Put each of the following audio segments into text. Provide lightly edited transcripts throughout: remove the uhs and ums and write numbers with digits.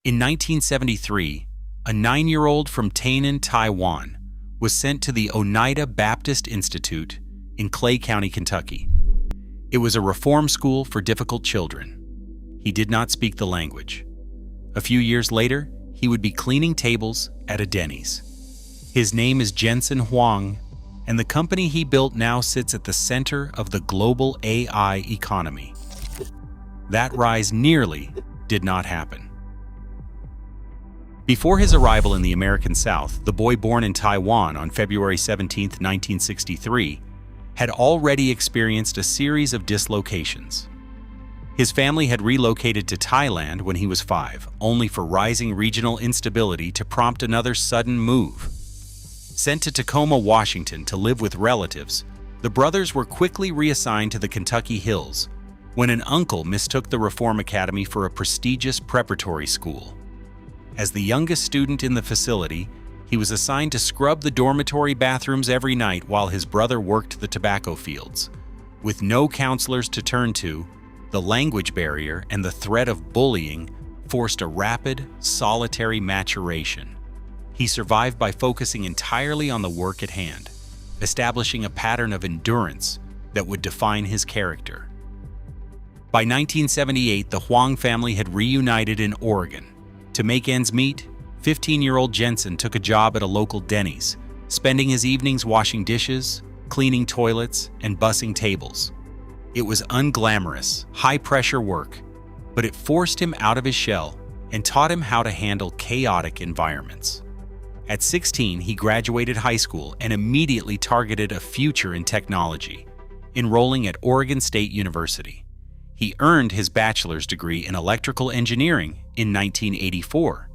In 1973, a 9-year-old from Tainan, Taiwan, was sent to the Oneida Baptist Institute in Clay County, Kentucky. It was a reform school for difficult children. He did not speak the language. A few years later, he would be cleaning tables at a Denny's. His name is Jensen Huang, and the company he built now sits at the center of the global AI economy. That rise nearly did not happen. Before his arrival in the American South, the boy born in Taiwan on February 17, 1963, had already experienced a series of dislocations. His family had relocated to Thailand when he was 5, only for rising regional instability to prompt another sudden move. Sent to Tacoma, Washington to live with relatives, the brothers were quickly reassigned to the Kentucky Hills when an uncle mistook the Reform Academy for a prestigious preparatory school. As the youngest student in the facility, he was assigned to scrub the dormitory bathrooms every night while his brother worked the tobacco fields. With no counselors to turn to, the language barrier and the threat of bullying forced a rapid, solitary maturation. He survived by focusing entirely on the work at hand, establishing a pattern of endurance that would define his character. By 1978, the Huang family had reunited in Oregon. To make ends meet, 15-year-old Jensen took a job at a local Denny's, spending his evenings washing dishes, cleaning toilets, and bussing tables. It was unglamorous, high-pressure work, but it forced him out of his shell and taught him how to handle chaotic environments. At 16, he graduated high school and immediately targeted a future in technology, enrolling at Oregon State University. He earned his bachelor's degree in electrical engineering in 1984,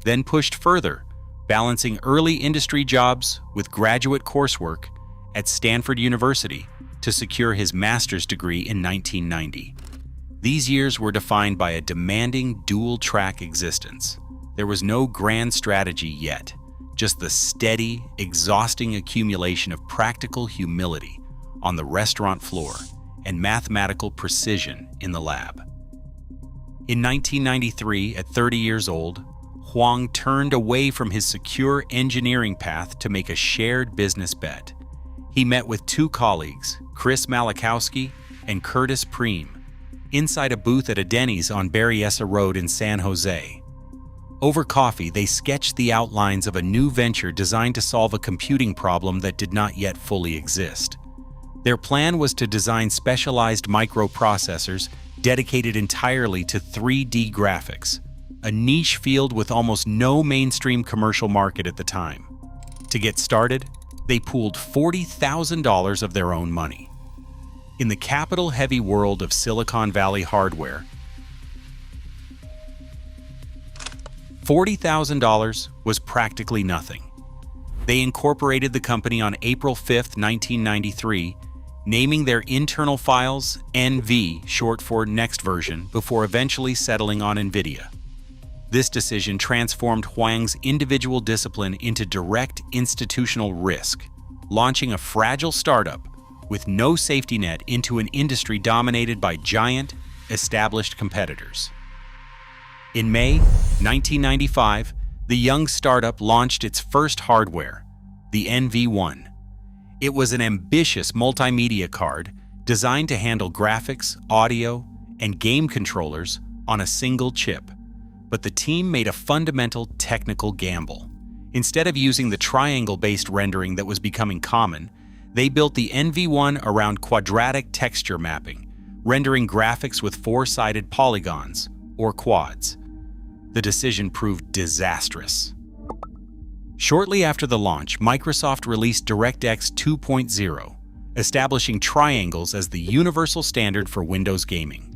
then pushed further, balancing early industry jobs with graduate coursework at Stanford University to secure his master's degree in 1990. These years were defined by a demanding dual-track existence. There was no grand strategy yet, just the steady, exhausting accumulation of practical humility on the restaurant floor and mathematical precision in the lab. In 1993, at 30 years old, Huang turned away from his secure engineering path to make a shared business bet. He met with 2 colleagues, Chris Malachowski and Curtis Preem, inside a booth at a Denny's on Berryessa Road in San Jose. Over coffee, they sketched the outlines of a new venture designed to solve a computing problem that did not yet fully exist. Their plan was to design specialized microprocessors dedicated entirely to 3D graphics, a niche field with almost no mainstream commercial market at the time. To get started, they pooled $40,000 of their own money. In the capital-heavy world of Silicon Valley hardware, $40,000 was practically nothing. They incorporated the company on April 5, 1993, naming their internal files NV, short for Next Version, before eventually settling on NVIDIA. This decision transformed Huang's individual discipline into direct institutional risk, launching a fragile startup with no safety net into an industry dominated by giant, established competitors. In May 1995, the young startup launched its first hardware, the NV1. It was an ambitious multimedia card designed to handle graphics, audio, and game controllers on a single chip. But the team made a fundamental technical gamble. Instead of using the triangle-based rendering that was becoming common, they built the NV1 around quadratic texture mapping, rendering graphics with 4-sided polygons, or quads. The decision proved disastrous. Shortly after the launch, Microsoft released DirectX 2.0, establishing triangles as the universal standard for Windows gaming.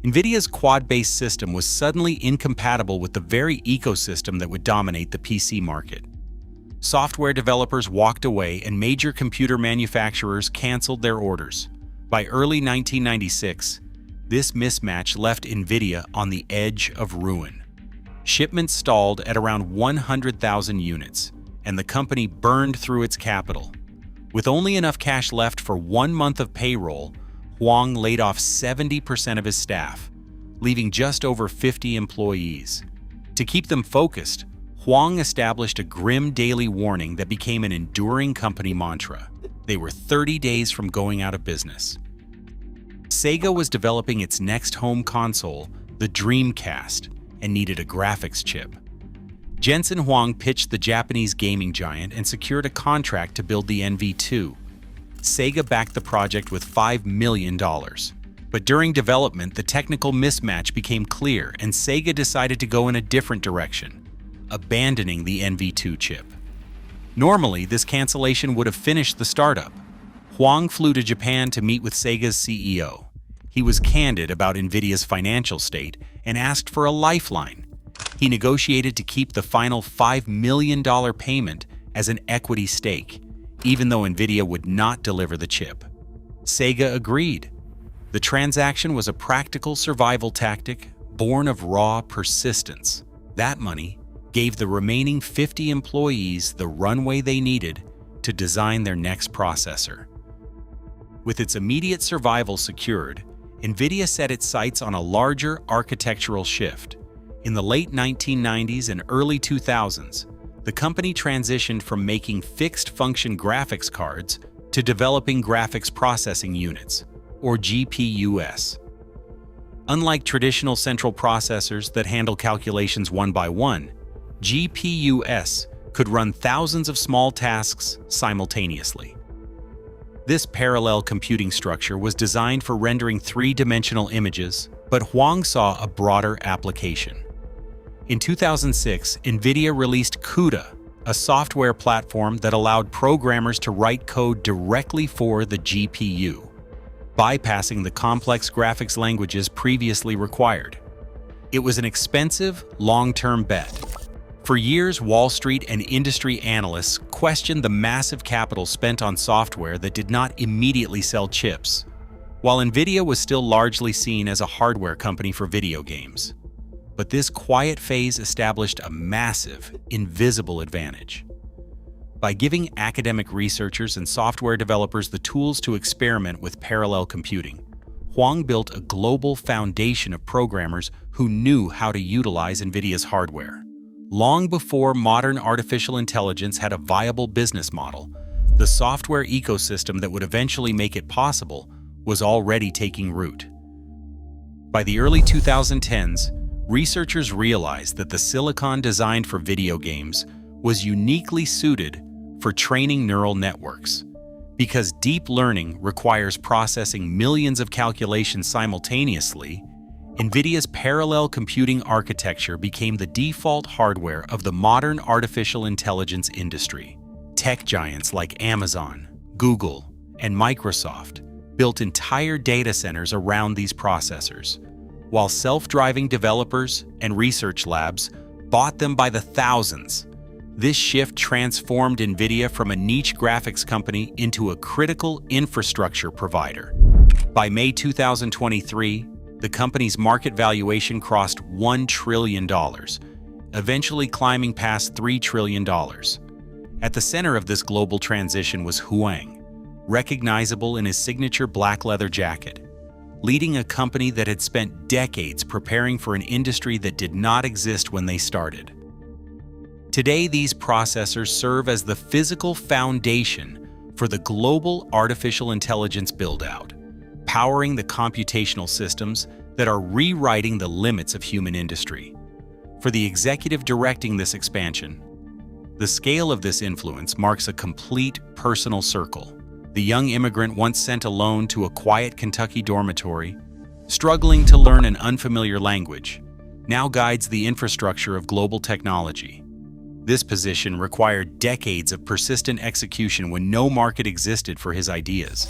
NVIDIA's quad-based system was suddenly incompatible with the very ecosystem that would dominate the PC market. Software developers walked away and major computer manufacturers canceled their orders. By early 1996, this mismatch left NVIDIA on the edge of ruin. Shipments stalled at around 100,000 units, and the company burned through its capital. With only enough cash left for 1 month of payroll, Huang laid off 70% of his staff, leaving just over 50 employees. To keep them focused, Huang established a grim daily warning that became an enduring company mantra. They were 30 days from going out of business. Sega was developing its next home console, the Dreamcast, and needed a graphics chip. Jensen Huang pitched the Japanese gaming giant and secured a contract to build the NV2. Sega backed the project with $5 million. But during development, the technical mismatch became clear, and Sega decided to go in a different direction, abandoning the NV2 chip. Normally, this cancellation would have finished the startup. Huang flew to Japan to meet with Sega's CEO. He was candid about NVIDIA's financial state and asked for a lifeline. He negotiated to keep the final $5 million payment as an equity stake, even though NVIDIA would not deliver the chip. Sega agreed. The transaction was a practical survival tactic born of raw persistence. That money gave the remaining 50 employees the runway they needed to design their next processor. With its immediate survival secured, NVIDIA set its sights on a larger architectural shift. In the late 1990s and early 2000s, the company transitioned from making fixed-function graphics cards to developing graphics processing units, or GPUs. Unlike traditional central processors that handle calculations one by one, GPUs could run thousands of small tasks simultaneously. This parallel computing structure was designed for rendering three-dimensional images, but Huang saw a broader application. In 2006, NVIDIA released CUDA, a software platform that allowed programmers to write code directly for the GPU, bypassing the complex graphics languages previously required. It was an expensive, long-term bet. For years, Wall Street and industry analysts questioned the massive capital spent on software that did not immediately sell chips, while NVIDIA was still largely seen as a hardware company for video games. But this quiet phase established a massive, invisible advantage. By giving academic researchers and software developers the tools to experiment with parallel computing, Huang built a global foundation of programmers who knew how to utilize NVIDIA's hardware. Long before modern artificial intelligence had a viable business model, the software ecosystem that would eventually make it possible was already taking root. By the early 2010s, researchers realized that the silicon designed for video games was uniquely suited for training neural networks. Because deep learning requires processing millions of calculations simultaneously, NVIDIA's parallel computing architecture became the default hardware of the modern artificial intelligence industry. Tech giants like Amazon, Google, and Microsoft built entire data centers around these processors, while self-driving developers and research labs bought them by the thousands. This shift transformed NVIDIA from a niche graphics company into a critical infrastructure provider. By May 2023, the company's market valuation crossed $1 trillion, eventually climbing past $3 trillion. At the center of this global transition was Huang, recognizable in his signature black leather jacket, leading a company that had spent decades preparing for an industry that did not exist when they started. Today, these processors serve as the physical foundation for the global artificial intelligence build-out, powering the computational systems that are rewriting the limits of human industry. For the executive directing this expansion, the scale of this influence marks a complete personal circle. The young immigrant once sent alone to a quiet Kentucky dormitory, struggling to learn an unfamiliar language, now guides the infrastructure of global technology. This position required decades of persistent execution when no market existed for his ideas.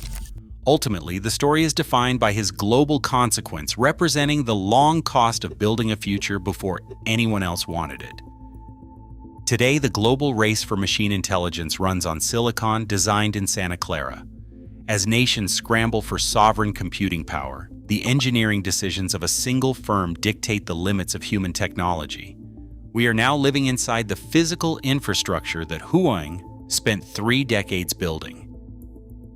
Ultimately, the story is defined by his global consequence, representing the long cost of building a future before anyone else wanted it. Today, the global race for machine intelligence runs on silicon designed in Santa Clara. As nations scramble for sovereign computing power, the engineering decisions of a single firm dictate the limits of human technology. We are now living inside the physical infrastructure that Huang spent 3 decades building.